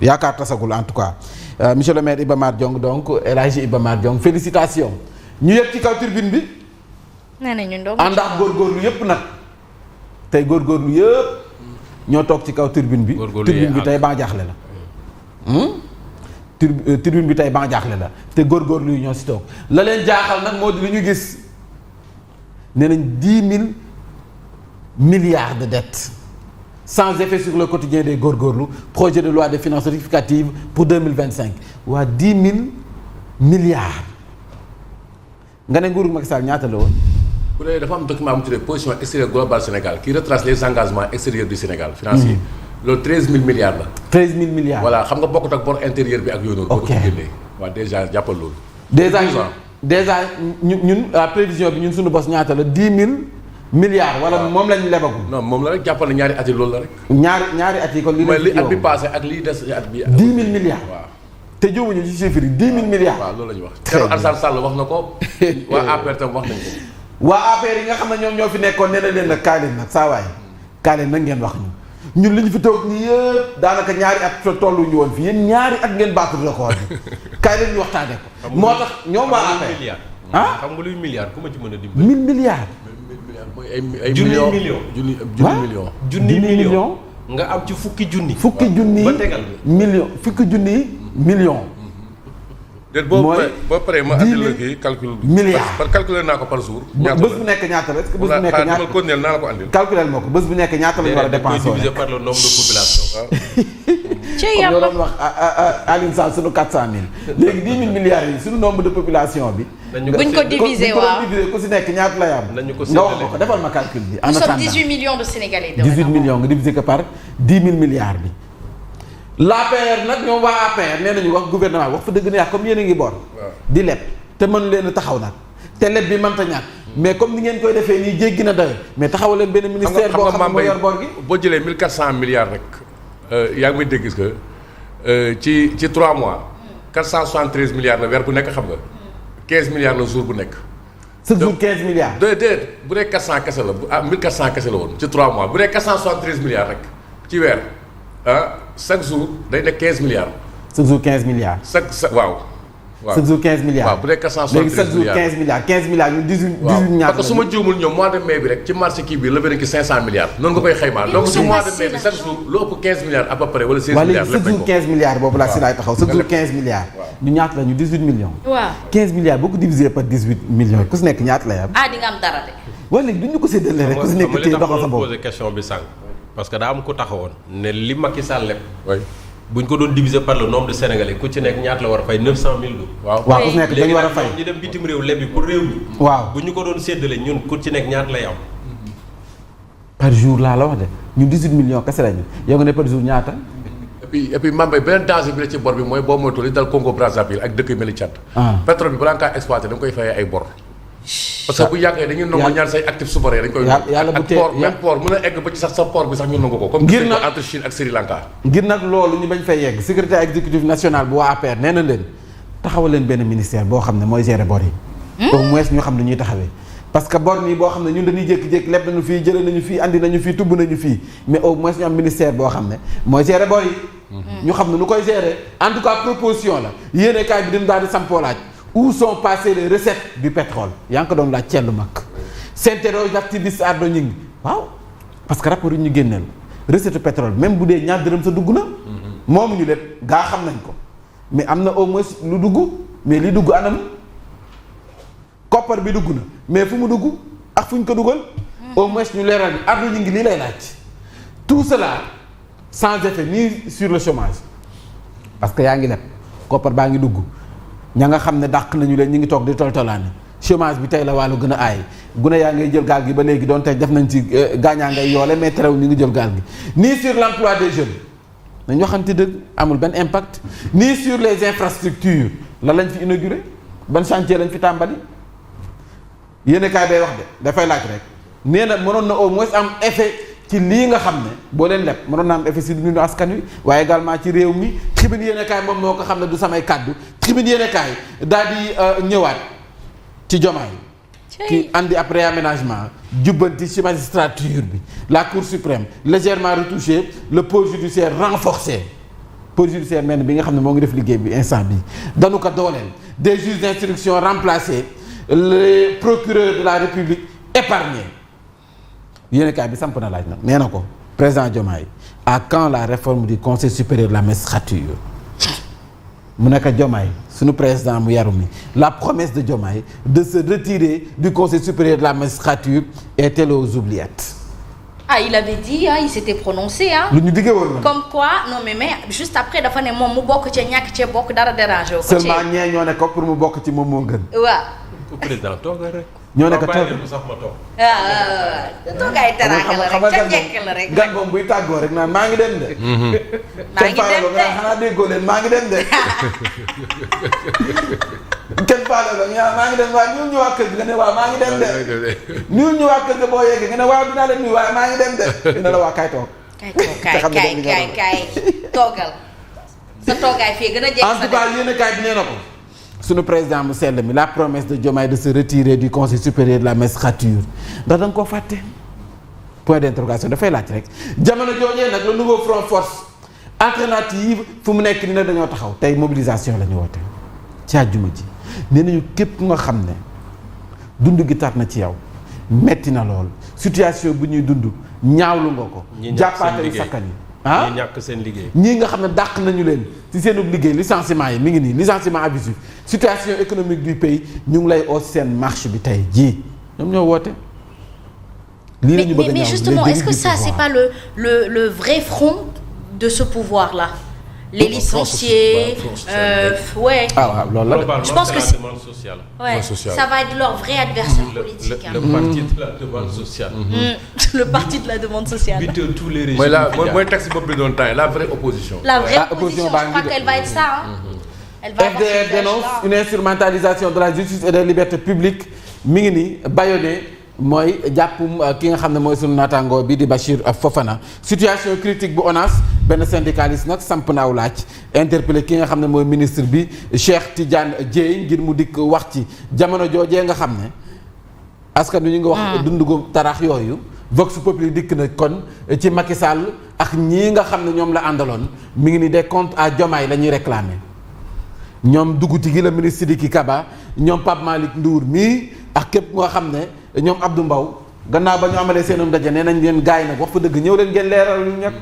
yaakaar tasagul en tout cas monsieur le maire Iba Mar Diong donc El Hadji Iba Mar Diong félicitations ñu yëg ci kaw tribune bi. nee nañu ndox àndax góorgóorlu yëpp nag tey góorgóorlu yëpp ñoo toog ci kaw tribune bi. tribune bi tey ban jaaxle la. tribune bi tey ban jaaxle la te góorgóorlu yi ñoo si toog la leen jaaxal nag moo di lu ñu gis nee nañ 10 000 milliards de dettes sans effet sur le quotidien des góorgóorlu projet de loi de finances rectificative pour 2025 waa 10 000 milliards nga ne nguuru Macky Sall ñaata la woon. bu dee dafa am document bu ñu tuddee position extérieure globale Sénégal qui retrace les engagements extérieurs du Sénégal financier. loolu 13 000 milliards la. 13 000 milliards. voilà xam nga bokkut ak bor intérieur bi ak yooyu noonu. ok boo ko génnee waaw déjà jàppal loolu. déjà ñun prévision bi ñun suñu bos ñaata la 10 000 milliards. wala moom lañ lebagul. non moom la rek jàppal na ñaari at yi loolu la rek. ñaari at yi kon li. mooy li at bi passé ak lii des at bi. 10 000 milliards. waaw te juumuñu ci chiffre yi 10 000 milliards. waaw loolu la ñu wax. keroog Alassane Sall wax na ko. waa APR tam wax nañ ko. waa APR yi nga xam ne ñoom ñoo fi nekkoon nee na leen nag kaay leen nag saa waay kaay leen nag ngeen wax ñu ñun li ñu fi toog nii yëpp daanaka ñaari at tollu ñu woon fii yéen ñaari at ngeen battre record bi kaay leen ñu waxtaanee ko. moo tax ñoom waa APR ah xam nga luy milliard ku ma ci mën a dimbali. 1000 milliards. mooy ay junni million nga am ci fukki junni. fukki junni ba tegal million fukki junni million. déet boo paree ma andil la kii calcul. milliards par calculer naa ko par jour. ñaata la bés bu nekk ñaata la est-ce que bés bu nekk ñaata la naa la ko andil. calculer moo ko bés bu nekk ñaata la ñu war a dépenser divisé par le nombre de population. ci comme yoo doon wax Alioune Sall sunu 400000. léegi 10 000 milliards yi sunu nombre de population bi. buñ ko diviser waaw ku si nekk ñaata lay am. nañu ko nga wax ko defal ma calcul bi. nous sommes 18 millions de Sénégalais. 18 millions nga diviser ko par 10 000 milliards bi. l'APR nag ñoom waa APR nee nañu wax gouvernement wax fa dëgg ne comme yéen a ngi bor. di leb te mën leen a taxaw nag te leb bi mënta ñàkk mais comme ni ngeen koy defee nii jéggi na doy mais taxawal leen benn ministère boo xam ne moo yor bor gi. boo jëlee 1400 milliards rek yaa ngi may dégg que ci 3 mois 473 milliards la weer bu nekk xam nga 15 milliards la jour bu nekk. chaque jour 15 milliards. déedéet bu dee 400 kese la 1400 kese la woon ci 3 mois bu dee 473 milliards rek ci weer chaque jour day nekk 15 milliards. chaque jour 15 milliards. waaw. chaque jour 15 milliards. waaw bu dee 473 milliards léegi chaque jour 15 milliards 15 milliards ñun 18 ñaar. parce que su ma juumul ñoom mois de mai bi rek ci marché kii bi levé na ki 500 milliards. noonu nga koy xaymaa donc ci mois de mai bi chaque jour lu ëpp 15 milliards à peu près wala 16 milliards. lépp chaque jour 15 milliards boobu laa si laay taxaw chaque jour 15 milliards. ñu ñaata la ñu 18 millions. waaw 15 milliards boo ko divisé par 18 millions ku si nekk ñaata lay am. di nga am dara de. wala léegi duñ ñu ko séddale rek ku si nekk téye doxal sa bopp. posé question bi sànq parce que daa am ku taxawoon ne li Macky Sall lépp bu ñu ko doon diviser par le nombre de Sénégalais ku ci nekk ñaata la war a fay 900000 lu. waaw ku si nekk dañu war a fay ñu dem bitim réew lebi pour réew mi. waaw bu ñu ko doon séddale ñun ku ci nekk ñaata lay am. par jour laa la wax de ñun 18 millions kese lañu yow nga ne par jour ñaata. et puis Mambay beneen danger bi la ci bor bi mooy boo moytuwul li dal Congo Brazzaville ak dëkk yu mel ni Tchad. pétrole bi balaa nga kaa exploité da nga koy fayee ay bor. parce que bu yàggee dañuy nangu ñaan say actifs souverains dañ koy. yàlla bu tee ak port même port mën a egg ba ci sax sa port bi sax ñu nangu ko. comme ngir nag entre Chine ak Sri Lanka. ngir nag loolu ñu bañ fay yegg secrétaire exécutif national bu waa APR nee na leen taxawal leen benn ministère boo xam ne mooy gérer bor yi. au moins ñu xam ne ñuy taxawee. parce que bor nii boo xam ne ñun dañuy jékki-jékki leb nañu fii jëlee nañu fii andi nañu fii tubb nañu fii mais au moins ñu am ministère boo xam ne mooy gérer bor yi. ñu xam ne nu koy gérer en tout cas proposition la yéene kaay bi dañu daal di sampoo laaj où sont passées les recettes du pétrole yaa ngi ko doon laaj cellu mag s'interroge l'activiste Ardo Gningue waaw parce que rapport yi ñu génneel recette pétrole même bu dee ñaar dërëm sa dugg na moomu ñu lépp gaa xam nañ ko mais am na au moins lu dugg mais li dugg anam koppar bi dugg na mais fu mu dugg ak fu ñu ko dugal au moins ñu leeral bi Ardo Gningue lii lay laaj tout cela sans effet ni sur le chômage parce que yaa ngi leb koppar baa ngi dugg ña nga xam ne dàq nañu leen ñu ngi toog di toltolaane chômage bi tey la wàllu gën a aay gune yaa ngay jël gaal gi ba léegi doon tey def nañ ci gaañaa ngay yoole mais terew ñu ngi jël gaal gi ni sur l'emploi des jeunes nañ waxante dëgg amul benn impact ni sur les infrastructures la lañ fi inauguré ban chantier lañ fi tàmbali yéen kaay bay wax de dafay laaj rek nee na mënoon na au moins am effet ci lii nga xam ne boo leen leb mënoon na am effet si dundu askan wi waaye également ci réew mi tribune yéen kaay moom moo ko xam ne du samay kàddu tribune yéen kaay daal di ñëwaat ci Diomaye ki andi ab réaménagement jubbanti ci magistrature bi la cour suprême légèrement retouchée le pôle judiciaire renforcé pôle judiciaire mel bi nga xam ne moo ngi def liggéey bi instant bi dañu ko dooleel des juges d'instruction remplacés les procureurs de la République épargnés yéenekaay bi samp na laaj nag nee na ko président Diomaye à quand la réforme du conseil supérieur de la magistrature mu nekk Diomaye suñu président mu yaru mi la promesse de Diomaye de se retirer du conseil supérieur de la magistrature est-elle aux oubliettes. Ah, il avait dit, il s'était prononcé, lu ñu diggee woon na. comme quoi non mais juste après dafa ne moom mu bokk ci ñàkk cee bokk dara dérangé wu ko. seulement ñee ñoo ne ko pour mu bokk ci moom moo gën. waaw. président toogal rek. ñoo ne ko toog sax ma toog. toogaay teraanga la rek ca njëkk la rek. gan moom buy tàggoo rek naan maa ngi dem de. maa ngi dem de xanaa déggoo leen maa ngi dem de. kenn faale la nga maa ngi dem waaye ñun ñu waa kër gi nga ne waaw maa ngi dem de. ñun ñu waa kër gi boo yeggee nga ne waaw dinaa leen nuyu waaye maa ngi dem de. dina la waa kaay toog. kaay toogal. sa toogaay fii gën a jekk en tout cas yéenekaay bi nee na ko. sunu président mu sell mi la promesse de Diomaye de se retirer du conseil supérieur de la magistrature ndax da nga koo fàtte point d'interrogation dafay laaj rek jamono joojee nag le nouveau front force alternative fu mu nekk ni nag dañoo taxaw tey mobilisation la ñu woote ci àjjuma ji nee nañu képp ku nga xam ne dund gi tar na ci yow metti na lool situation bu ñuy dund ñaawlu nga ko jàppaate yu sakkan yi ñi ñàkk seen liggéey. ñii nga xam ne dàq nañu leen ci seen liggéey licenciement yi mi ngi nii licenciement abusif situation économique du pays ñu ngi lay oo seen marche bi tey jii ñoom ñoo woote. lii la ñu bëgg a ñaaw mais justement est-ce que ça c'est pas le vrai front de ce pouvoir là. les licenciés ouais. ah waaw loolu la je pense que c'est la demande sociale. ouais ça va être leur vrai adversaire politique. le parti de la demande sociale. le parti de la demande sociale. buteur tous les régimes. mooy taxi boobu bi doon temps la vraie opposition. la vraie opposition je crois qu'elle va être ça elle va FDR dénonce une instrumentalisation de la justice et des libertés publiques mi ngi nii bâillonné mooy jàppum ki nga xam ne mooy sunu naataango bi di Bachir Fofana situation critique bu ONAS benn syndicaliste nag samp naaw laaj interpellé ki nga xam ne mooy ministre bi Cheikh Tidiane Dièye ngir mu dikk wax ci jamono joojee nga xam ne askan wi ñu ngi wax dund gu tarax yooyu Vox Populi dikk na kon ci Macky Sall ak ñii nga xam ne ñoom la àndaloon mi ngi ni des comptes à Diomaye la ñuy réclamer ñoom Duguti gi la ministre Sidiki Kaba ñoom Pape Malick Ndour mii ak képp nga xam ne ñoom Abdou Mbow gannaaw ba ñu amalee seenum ndaje nee nañ leen gaay nag wax fa dëgg ñëw leen ngeen leeral lu ñekk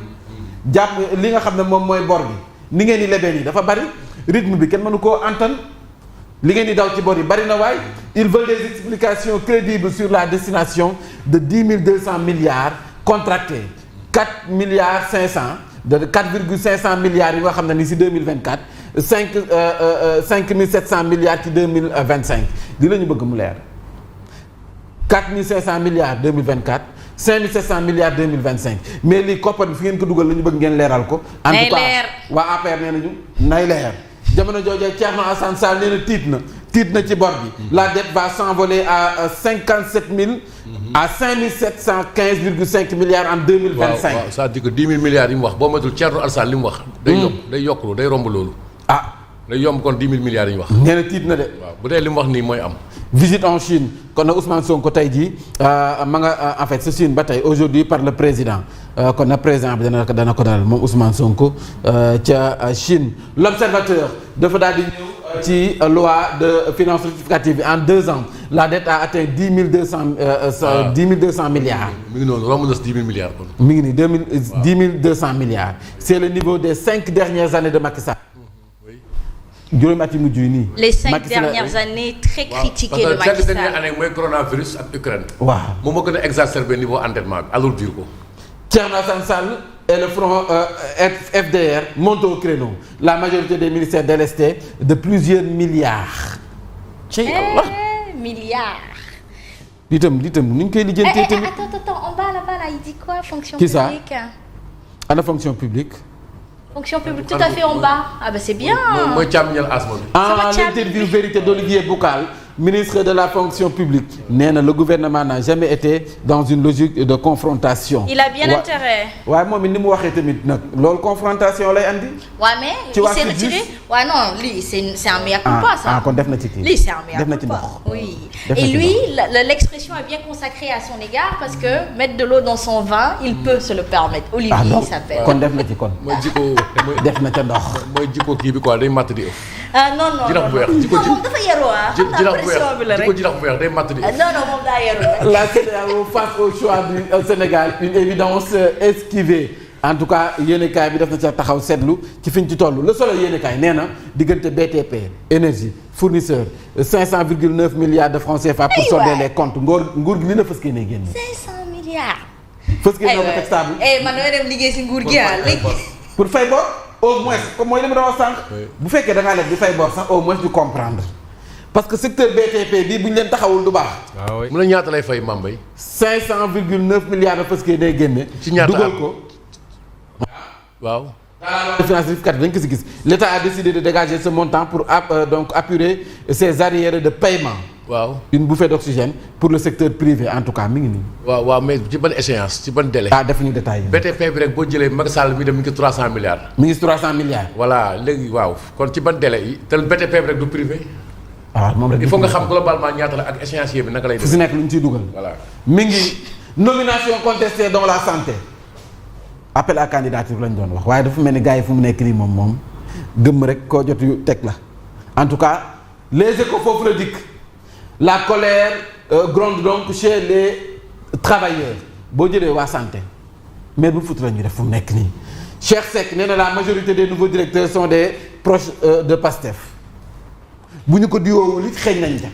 jàpp li nga xam ne moom mooy bor bi ni ngeen di lebee nii dafa bari rythme bi kenn mënu koo antan li ngeen di daw ci bor yi bari na waay ils veulent des explications crédibles sur la destination de 10 200 milliards contractés 4 milliards 500 de 4,500 milliards yi nga xam ne ni si 2024 5 700 milliards ci 2025 li la ñu bëgg mu leer 4 500 milliards 2024 5 700 milliards 2025 mais lii koppar bi fi ngeen ko dugal la ñu bëgg ngeen leeral ko. en tout cas waa APR nee nañu nay leer jamono joojee Thierno Alassane Sall nee na tiit na ci bor bi. la dette va s'envoler à 57 000. à 5 715,5 milliards en 2025. waaw c'est-à-dire que 10 000 milliards yi mu wax boo matul Thierno Alassane li mu wax. day yokk day romb loolu. ah day yomb kon 10 000 milliards yi ñu wax. nee na tiit na de. waaw bu dee li mu wax nii mooy am. visite en Chine kon nag Ousmane Sonko tey jii ma nga en fait sa Chine ba tey aujourd'hui par le président kon nag président bi dana ko dalal moom Ousmane Sonko ca Chine. l'observateur dafa daal di ñëw ci loi de finances rectificative bi en 2 ans la dette a atteint 10 200 milliards. mi ngi noonu romb na 10 000 milliards kon. mi ngi nii 10 200 milliards c'est le niveau des 5 dernières années de Macky Sall. juróomi at yi mujj yi nii. les 5 dernières années très critiquées de Macky Sall. parce que 5 dernières années mooy coronavirus ak Ukraine. waaw moom moo gën a exacerbé niveau endettement bi alourdir ko. Thierno Alassane Sall et le front FDR montent au créneau la majorité des ministères délestés de plusieurs milliards. ci yàlla milliards. lii tam nu ñu koy lijjantee tamit. attends en bas là il dit quoi fonction qui ça publique. ana fonction publique. fonction publique tout à fait en bas. ah ben c'est bien. mooy càmmiñal asma bi. en l'interview vérité d'Olivier Boucal ministre de la fonction publique nee na le gouvernement n'a jamais été dans une logique de confrontation. il a bien intérêt. waaye moom it ni mu waxee tamit nag loolu confrontation lay andi. waaw mais il s'est retiré. waaw non lii c'est un mea culpa ça. kon def na ci kii. lii c'est un mea culpa. def na ci ndox. oui et lui l'expression est bien consacrée à son égard parce que mettre de l'eau dans son vin il peut se le permettre. Olivier il s'appelle. kon def na ci kon. mooy jikko def na ca ndox. mooy jikko kii bi quoi day matt di ëpp. ah non non jinax bu weex jikko moom dafa yaroo ah. jikko jinax bu weex day matt di ëpp. non non moom daa yaroo. La CEDEAO face au choix du Sénégal une évidence esquivée en tout cas yéenekaay bi def na ca taxaw seetlu ci fi ñu ci toll Le Soleil yéenekaay nee na diggante BTP énergie fournisseur 500,9 milliards de francs CFA pour solder les comptes nguur gi li na fës kee ne génne. 500 milliards. fës kee noo ko teg saabu. man damay dem liggéey si nguur gi léegi. pour fay bor au moins comme mooy li ma doon wax sànq. bu fekkee da ngaa leb di fay bor sax au moins du comprendre. parce que secteur BTP bii bu ñu leen taxawul du baax. waaw mu ne ñaata lay fay Mambay. 500,9 milliards de fës kee day génne. ci ñaata dugal ko. waaw. dans la finance rectificative dañ ko si gis l'État a décidé de dégager ce montant pour donc apurer ses arriérés de paiement. waaw une bouffée d'oxygène pour le secteur privé en tout cas mi ngi nii. waaw mais ci ban échéance ci ban délai. defuñu détail yi. BTP bi rek boo jëlee Macky Sall mi dem mi ngi 300 milliards. mi ngi 300 milliards. voilà léegi waaw kon ci ban délai yi te BTP bi rek du privé. moom rek il faut nga xam globalement ñaata la ak échéancier bi naka lay def. fu si nekk lu ñu ciy dugal. voilà mi ngi nomination contestée dans la santé. appel à candidature lañ doon wax waaye dafa mel ni gars yi fu mu nekk nii moom gëmm rek koo jot yu teg la en tout cas les échos foofu la dikk la colère gronde donc chez les travailleurs boo jëlee waa santé mais bu futu la ñu def fu mu nekk nii Cheikh Seck nee na la majorité des nouveaux directeurs sont des proches de Pastef bu ñu ko diwoowul it xeeñ nañ ca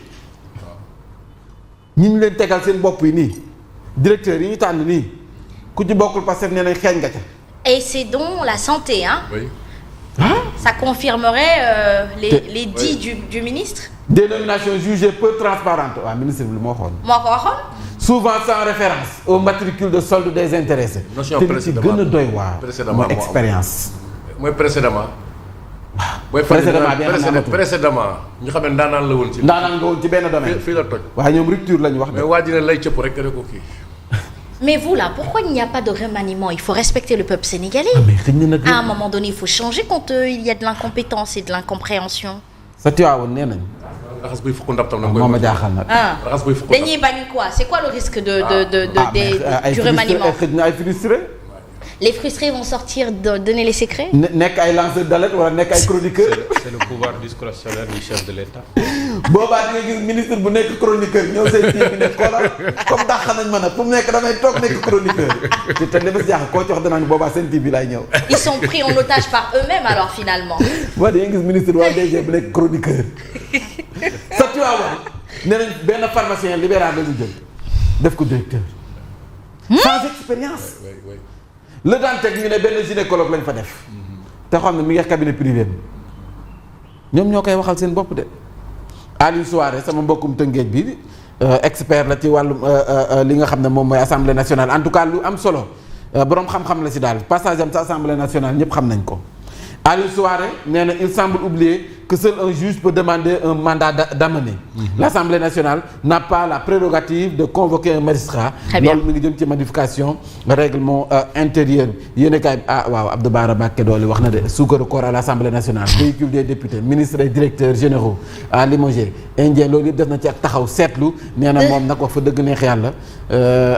ñi ñu leen tegal seen bopp yi nii directeurs yi ñu tànn nii ku ci bokkul Pastef nee nañ xeeñ nga ca. et c'est donc la santé hein. oui. ça confirmerait les dits du ministre. des nominations jugées peu transparentes waaw ministre bi lu ma waxoon. moo ko waxoon. souvent sans référence au matricule de solde des intéressés. notion te li ci gën a doy waar. mooy expérience. mooy précédemment. mooy précédemment ñu xam ne ndaanaan la woon ci. ndaanaan nga woon ci benn domaine. fii la toj. waaye ñoom rupture la ñu wax de. mais waa ji ne lay cëpp rek ko kii. mais vous là pourquoi il n'y a pas de remaniement il faut respecter le peuple sénégalais. À un moment donné il faut changer quand il y a de l'incompétence et de l'incompréhension. sa Tiwaawoon nee nañ. raxas buy fukk ndab tam na moo ma jaaxal nag. raxas buy fukk ndab dañuy bañ quoi c'est quoi le risque du remaniement. ay frustré. Les frustrés vont sortir donner les secrets. nekk ay lanceurs d'alerte wala nekk ay chroniqueurs. c'est le pouvoir discrétionnaire du chef de l'État. boobaa di nga gis ministre bu nekk chroniqueur ñëw seen kii bi ne xoolal comme dàq nañ ma nag fu mu nekk damay toog nekk chroniqueur te li ma si jaaxal koo ci wax danaa ni boobaa seen TV laay ñëw. Ils sont pris en otage par eux-mêmes alors finalement. waaw da ngay gis ministre waa DG bu nekk chroniqueur. sa Tiwaawan nee nañ benn pharmacien libéral la ñu jël def ko directeur. sans expérience. Le Dantec ñu ne benn gynécologue lañ fa def. te xam ne mi ngi cabinet privé bi ñoom ñoo koy waxal seen bopp de. Aliou Souaré sama mbokkum Tëngéej bi expert la ci wàllum li nga xam ne moom mooy assemblée nationale en tout cas lu am solo boroom xam-xam la si daal passage am sa assemblée nationale ñëpp xam nañ ko. Aliou Souaré nee na il semble oublier que seul un juge peut demander un mandat d'amener. L'Assemblée nationale n'a pas la prérogative de convoquer un magistrat. loolu mi ngi jëm ci modification règlement intérieur yéen a kaay waaw Abdou Bara Mbacké Dolly wax na de suukaru koor à l'Assemblée nationale véhicule des députés ministres et directeurs généraux à limoger indien loolu yëpp def na ci ak taxaw seetlu nee na moom nag wax fa dëgg neex yàlla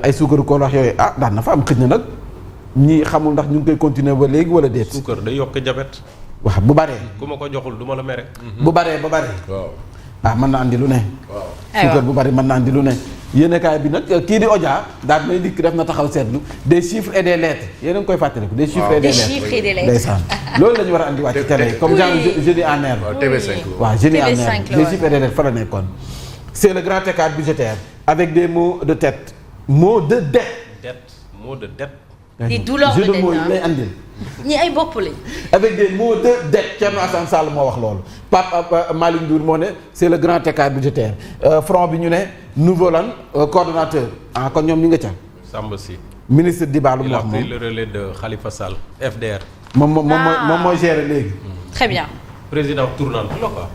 ay suukaru koor wax yooyu daan na fa am xëj na nag ñi xamul ndax ñu ngi koy continuer ba léegi wala déet. suukar day yokk jabet. waaw bu baree. ku ma ko joxul du ma la mere. bu baree ba baree. waaw mën na andi lu ne. waaw suukar bu bari mën na andi lu ne. yéenekaay bi nag kii di Odia daal may dikk def na taxaw seetlu des chiffres et des lettres yéen a ngi koy fàttaliku. des chiffres et des lettres ndeysaan loolu la ñu war a andi waat ci télé comme genre jeudi en herbe. waaw TV5 waaw jeudi en herbe des chiffres et des lettres fa la nekkoon. c'est le grand écart budgétaire avec des mots de tête. mots de dette. mot de dette. des douleurs de dette mots yi lay andil. ñi ay bopp lañ. avec des mots de dette Thierno Assane Sall moo wax loolu Pape Malick Ndour moo ne c'est le grand écart budgétaire front bi ñu ne nouveau lan coordonnateur kon ñoom ñu nga ca. Samba Sy. ministre Diba lu mu wax moom il a pris le relais de Khalifa Sall FDR. moom mooy gérer léegi. très bien. président tournant la quoi.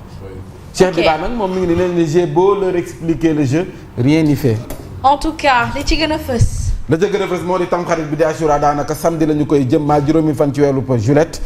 Cheikh Diba nag moom mi ngi ne j'ai beau leur expliquer le jeu rien n'y fait. en tout cas li ci gën a fës. la ca gën a fës moo di tamxarit bi di Achoura daanaka samedi la ñu koy jëm maa juróomi fan ci weeru juillet.